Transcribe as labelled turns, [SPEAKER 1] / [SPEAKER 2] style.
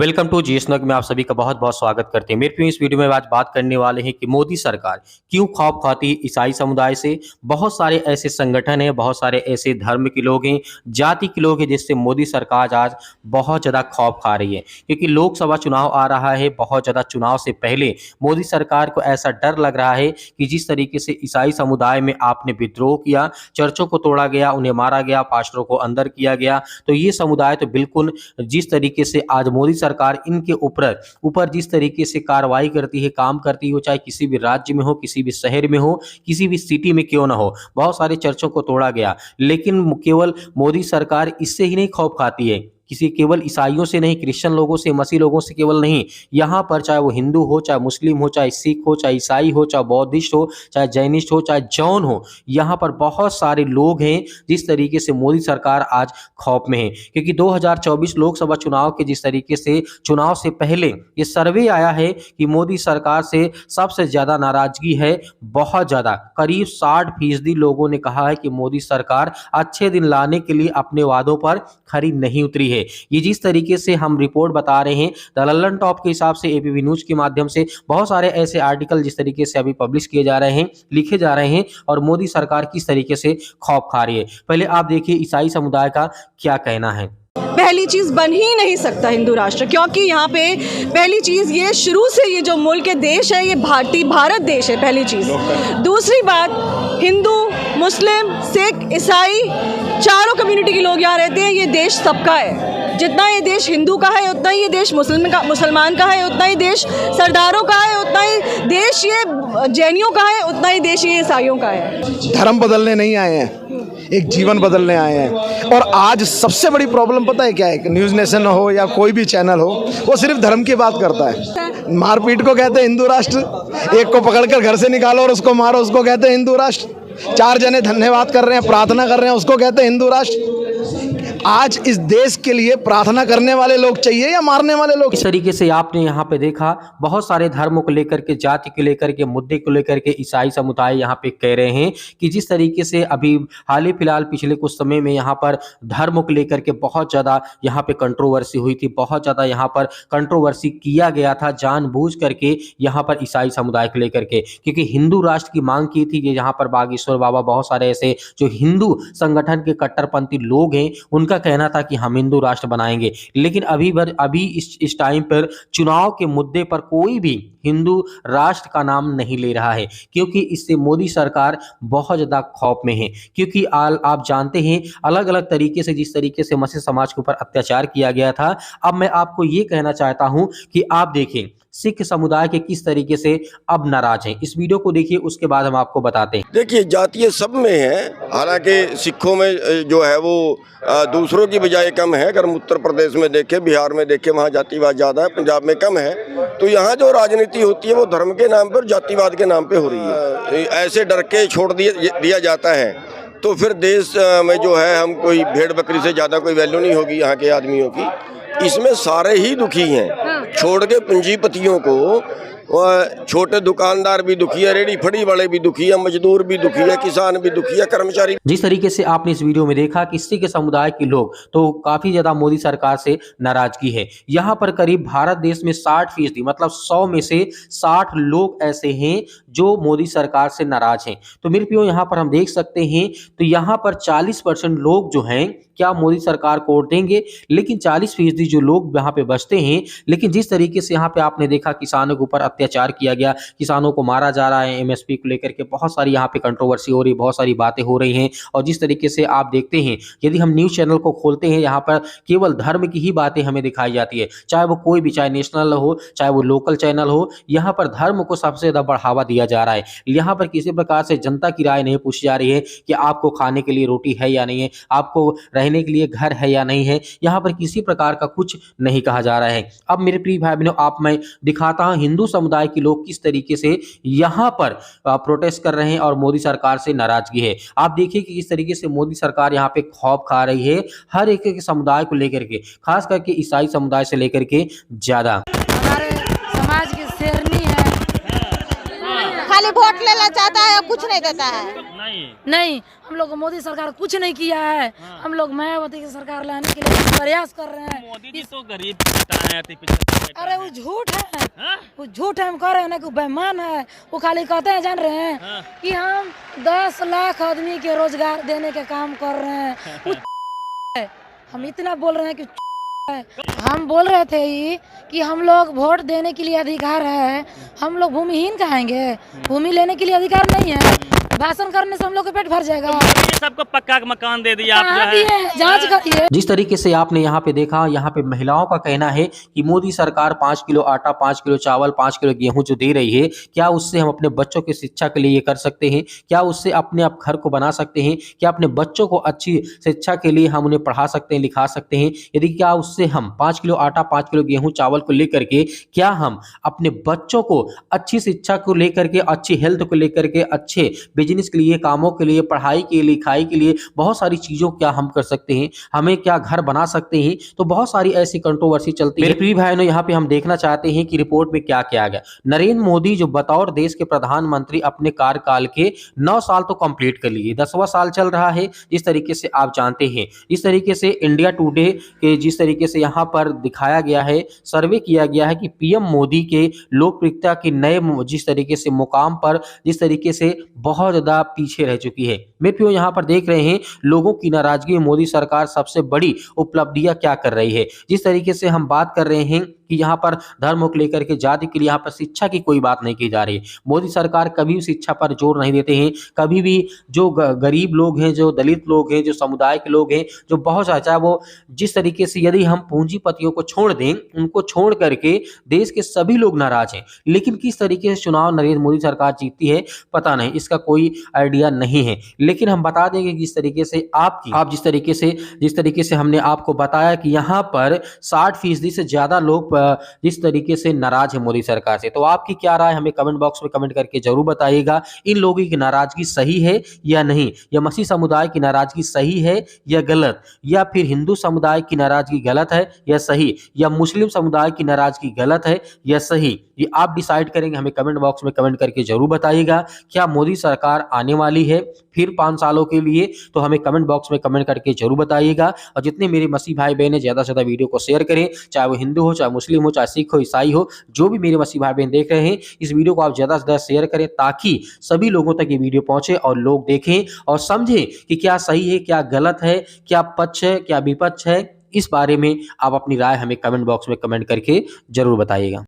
[SPEAKER 1] Welcome to GS नग में आप सभी का बहुत बहुत स्वागत करते हैं। मेरे प्रिय इस वीडियो में आज बात करने वाले हैं कि मोदी सरकार क्यों खौफ खाती है ईसाई समुदाय से। बहुत सारे ऐसे संगठन हैं, बहुत सारे ऐसे धर्म के लोग हैं, जाति के लोग हैं जिससे मोदी सरकार आज बहुत ज़्यादा खौफ खा रही है। क्योंकि लोकसभा चुनाव आ रहा है, बहुत ज़्यादा चुनाव से पहले मोदी सरकार को ऐसा डर लग रहा है कि जिस तरीके से ईसाई समुदाय में आपने विद्रोह किया, चर्चों को तोड़ा गया, उन्हें मारा गया, पास्टरों को अंदर किया गया, तो ये समुदाय तो बिल्कुल जिस तरीके से आज मोदी सरकार इनके ऊपर जिस तरीके से कार्रवाई करती है, काम करती है, चाहे किसी भी राज्य में हो, किसी भी शहर में हो, किसी भी सिटी में क्यों ना हो, बहुत सारे चर्चों को तोड़ा गया। लेकिन केवल मोदी सरकार इससे ही नहीं खौफ खाती है, किसी केवल ईसाइयों से नहीं, क्रिश्चियन लोगों से, मसीह लोगों से केवल नहीं, यहाँ पर चाहे वो हिंदू हो, चाहे मुस्लिम हो, चाहे सिख हो, चाहे ईसाई हो, चाहे बौद्धिस्ट हो, चाहे जैनिस्ट हो, चाहे जौन हो, यहाँ पर बहुत सारे लोग हैं जिस तरीके से मोदी सरकार आज खौफ में है। क्योंकि 2024 लोकसभा चुनाव के जिस तरीके से चुनाव से पहले ये सर्वे आया है कि मोदी सरकार से सबसे ज़्यादा नाराजगी है, बहुत ज़्यादा, करीब 60% लोगों ने कहा है कि मोदी सरकार अच्छे दिन लाने के लिए अपने वादों पर खरी नहीं उतरी है। ये जिस तरीके से हम रिपोर्ट बता रहे हैं द लल्लन टॉप के हिसाब से, एबीपी न्यूज के माध्यम से बहुत सारे ऐसे आर्टिकल जिस तरीके से अभी पब्लिश किए जा रहे हैं, लिखे जा रहे हैं, और मोदी सरकार किस तरीके से खौफ खा रही है। पहले आप देखिए ईसाई समुदाय का क्या कहना है।
[SPEAKER 2] पहली चीज़ बन ही नहीं सकता हिंदू राष्ट्र, क्योंकि यहाँ पे पहली चीज़ ये शुरू से ये जो मुल्क के देश है ये भारत देश है, पहली चीज़। दूसरी बात, हिंदू, मुस्लिम, सिख, ईसाई चारों कम्युनिटी के लोग यहाँ रहते हैं। ये देश सबका है। जितना ये देश हिंदू का है उतना ही ये देश मुसलमान का है, उतना ही देश सरदारों का है, उतना ही देश ये जैनियों का है, उतना ही देश ये ईसाइयों का है।
[SPEAKER 3] धर्म बदलने नहीं आए हैं, एक जीवन बदलने आए हैं। और आज सबसे बड़ी प्रॉब्लम पता है क्या है? न्यूज़ नेशन हो या कोई भी चैनल हो, वो सिर्फ धर्म की बात करता है। मारपीट को कहते हैं हिंदू राष्ट्र, एक को पकड़कर घर से निकालो और उसको मारो, उसको कहते हैं हिंदू राष्ट्र। 4 जने धन्यवाद कर रहे हैं, प्रार्थना कर रहे हैं, उसको कहते हैं हिंदू राष्ट्र। आज इस देश के लिए प्रार्थना करने वाले लोग चाहिए या मारने वाले लोग?
[SPEAKER 1] इस तरीके से आपने यहाँ पे देखा, बहुत सारे धर्मों को लेकर के, जाति को लेकर के, मुद्दे को लेकर के ईसाई समुदाय यहाँ पे कह रहे हैं कि जिस तरीके से अभी हाल ही फिलहाल पिछले कुछ समय में यहाँ पर धर्म को लेकर के बहुत ज़्यादा यहाँ पे कंट्रोवर्सी हुई थी, बहुत ज़्यादा यहाँ पर कंट्रोवर्सी किया गया था जानबूझ करके यहाँ पर ईसाई समुदाय को लेकर के, क्योंकि हिंदू राष्ट्र की मांग की थी। यहाँ पर बागेश्वर बाबा, बहुत सारे ऐसे जो हिंदू संगठन के कट्टरपंथी लोग हैं, उनका कहना था कि हम हिंदू राष्ट्र बनाएंगे। लेकिन अभी इस टाइम पर चुनाव के मुद्दे पर कोई भी हिंदू राष्ट्र का नाम नहीं ले रहा है, क्योंकि इससे मोदी सरकार बहुत ज़्यादा खौफ में है। क्योंकि आप जानते हैं अलग अलग तरीके से जिस तरीके से मसीह समाज के ऊपर अत्याचार किया गया था। अब मैं आपको ये कहना चाहता हूं कि आप देखें सिख समुदाय के किस तरीके से अब नाराज हैं। इस वीडियो को देखिए, उसके बाद हम आपको बताते हैं।
[SPEAKER 4] देखिए, जातीय सब में है, हालांकि सिखों में जो है वो दूसरों की बजाय कम है। अगर उत्तर प्रदेश में देखें, बिहार में देखें, वहाँ जातिवाद ज़्यादा है, पंजाब में कम है। तो यहाँ जो राजनीति होती है वो धर्म के नाम पर, जातिवाद के नाम पे हो रही है। ऐसे डर के छोड़ दिया जाता है तो फिर देश में जो है हम कोई भेड़ बकरी से ज़्यादा कोई वैल्यू नहीं होगी यहाँ के आदमियों की। इसमें सारे ही दुखी हैं, छोड़ के पूंजीपतियों को। छोटे दुकानदार भी दुखी है, रेडी फड़ी वाले भी दुखी है, मजदूर भी दुखी है, किसान भी दुखी है, कर्मचारी।
[SPEAKER 1] जिस तरीके से आपने इस वीडियो में देखा कि सिख समुदाय के लोग तो काफी ज्यादा मोदी सरकार से नाराजगी है। यहाँ पर करीब भारत देश में 60%, मतलब 100 में से 60 लोग ऐसे हैं जो मोदी सरकार से नाराज हैं। तो मेरे प्रियो, यहाँ पर हम देख सकते हैं तो यहाँ पर 40% लोग जो हैं क्या मोदी सरकार को वोट देंगे, लेकिन 40% जो लोग यहाँ पे बचते हैं। लेकिन जिस तरीके से यहाँ पे आपने देखा किसानों के ऊपर अत्याचार किया गया, किसानों को मारा जा रहा है, एमएसपी को लेकर के बहुत सारी यहाँ पे कंट्रोवर्सी हो रही है, बहुत सारी बातें हो रही हैं। और जिस तरीके से आप देखते हैं, यदि हम न्यूज़ चैनल को खोलते हैं, यहाँ पर केवल धर्म की ही बातें हमें दिखाई जाती है, चाहे वो कोई भी, चाहे नेशनल हो, चाहे वो लोकल चैनल हो, यहाँ पर धर्म को सबसे ज़्यादा बढ़ावा दिया जा रहा है। यहाँ पर किसी प्रकार से जनता की राय नहीं पूछी जा रही है कि आपको खाने के लिए रोटी है या नहीं है, आपको रहने के लिए घर है या नहीं है। यहाँ पर किसी प्रकार का कुछ नहीं कहा जा रहा है। अब मेरे प्रिय भाई बहनों, आप मैं दिखाता हूं हिंदू समुदाय के लोग किस तरीके से यहाँ पर प्रोटेस्ट कर रहे हैं और मोदी सरकार से नाराजगी है। आप देखिए कि किस तरीके से मोदी सरकार यहाँ पे खौफ खा रही है हर एक के समुदाय को लेकर के, खास करके ईसाई समुदाय से लेकर के ज्यादा।
[SPEAKER 5] हमारे समाज की शेरनी है,
[SPEAKER 2] खाली वोट ले
[SPEAKER 5] देना चाहता है और कुछ नहीं देता है।
[SPEAKER 6] नहीं, हम लोग को मोदी सरकार कुछ नहीं किया है। हम लोग मायावती की सरकार लाने के लिए प्रयास कर रहे हैं।
[SPEAKER 7] मोदी जी तो गरीब बताए।
[SPEAKER 6] अरे वो झूठ है, वो झूठ है। हम कह रहे हैं ना कि बेईमान है। वो खाली कहते हैं, जान रहे हैं कि हम 10 लाख आदमी के रोजगार देने के काम कर रहे हैं। हम इतना बोल रहे हैं कि हम बोल रहे थे ही कि हम लोग वोट देने के लिए अधिकार है। हम लोग भूमिहीन कहेंगे, भूमि लेने के लिए अधिकार नहीं है। भाषण करने से हम लोग का पेट भर जाएगा।
[SPEAKER 7] सबको पक्का का मकान दे दिया
[SPEAKER 6] जांच करिए।
[SPEAKER 1] जिस तरीके से आपने यहाँ पे देखा, यहाँ पे महिलाओं का कहना है कि मोदी सरकार 5 किलो आटा, 5 किलो चावल, 5 किलो गेहूं जो दे रही है, क्या उससे हम अपने बच्चों की शिक्षा के लिए ये कर सकते हैं? क्या उससे अपने आप घर को बना सकते हैं? क्या अपने बच्चों को अच्छी शिक्षा के लिए हम उन्हें पढ़ा सकते हैं, लिखा सकते हैं? यदि क्या उससे हम 5 किलो आटा, 5 किलो गेहूं चावल को लेकर के क्या हम अपने बच्चों को अच्छी शिक्षा को लेकर के, अच्छी हेल्थ को लेकर के, अच्छे बिजनेस के लिए, कामों के लिए, पढ़ाई के लिए, लिखाई के लिए, बहुत सारी चीजों क्या हम कर सकते हैं? हमें क्या घर बना सकते हैं? तो बहुत सारी ऐसी कंट्रोवर्सी चलती है। मेरे प्रिय भाइयों, यहाँ पे हम देखना चाहते हैं कि रिपोर्ट में क्या किया गया। नरेंद्र मोदी जो बतौर देश के प्रधानमंत्री अपने कार्यकाल के 9 साल तो कंप्लीट कर लिए, 10वां साल चल रहा है। जिस तरीके से आप जानते हैं, इस तरीके से इंडिया टुडे के जिस तरीके से यहाँ पर दिखाया गया है, सर्वे किया गया है कि पीएम मोदी के लोकप्रियता के नए जिस तरीके से मुकाम पर जिस तरीके से बहुत ज्यादा पीछे रह चुकी है। मेरे प्रियो, यहाँ पर देख रहे हैं लोगों की नाराजगी में मोदी सरकार सबसे बड़ी उपलब्धियां क्या कर रही है। जिस तरीके से हम बात कर रहे हैं कि यहाँ पर धर्म को लेकर के, जाति के लिए, यहाँ पर शिक्षा की कोई बात नहीं की जा रही है। मोदी सरकार कभी भी शिक्षा पर जोर नहीं देते हैं। कभी भी जो गरीब लोग हैं, जो दलित लोग हैं, जो समुदाय के लोग हैं, जो बहुत चाहे वो जिस तरीके से, यदि हम पूंजीपतियों को छोड़ दें, उनको छोड़ करके देश के सभी लोग नाराज हैं। लेकिन किस तरीके से चुनाव नरेंद्र मोदी सरकार जीतती है पता नहीं, इसका कोई आइडिया नहीं है। लेकिन हम बता देंगे कि जिस तरीके से जिस तरीके से हमने आपको बताया कि यहाँ पर 60% से ज्यादा लोग जिस तरीके से नाराज है मोदी सरकार से। तो आपकी क्या राय, हमें कमेंट बॉक्स में कमेंट करके जरूर बताइएगा। इन लोगों की नाराजगी सही है या नहीं, या मसीह समुदाय की नाराजगी सही है या गलत, या फिर हिंदू समुदाय की नाराजगी गलत है या सही, या मुस्लिम समुदाय की नाराजगी गलत है या सही, ये आप डिसाइड करेंगे। हमें कमेंट बॉक्स में कमेंट करके जरूर बताइएगा। क्या मोदी सरकार आने वाली है फिर 5 सालों के लिए? तो हमें कमेंट बॉक्स में कमेंट करके जरूर बताइएगा। और जितने मेरे मसीह भाई बहन हैं, ज्यादा से ज्यादा वीडियो को शेयर करें, चाहे वो हिंदू हो, चाहे मुस्लिम हो, चाहे सिख हो, ईसाई हो, जो भी मेरे मसीह भाई बहन देख रहे हैं, इस वीडियो को आप ज्यादा से ज्यादा शेयर करें ताकि सभी लोगों तक ये वीडियो पहुंचे और लोग देखें और समझें कि क्या सही है, क्या गलत है, क्या पक्ष है, क्या विपक्ष है। इस बारे में आप अपनी राय हमें कमेंट बॉक्स में कमेंट करके जरूर बताइएगा।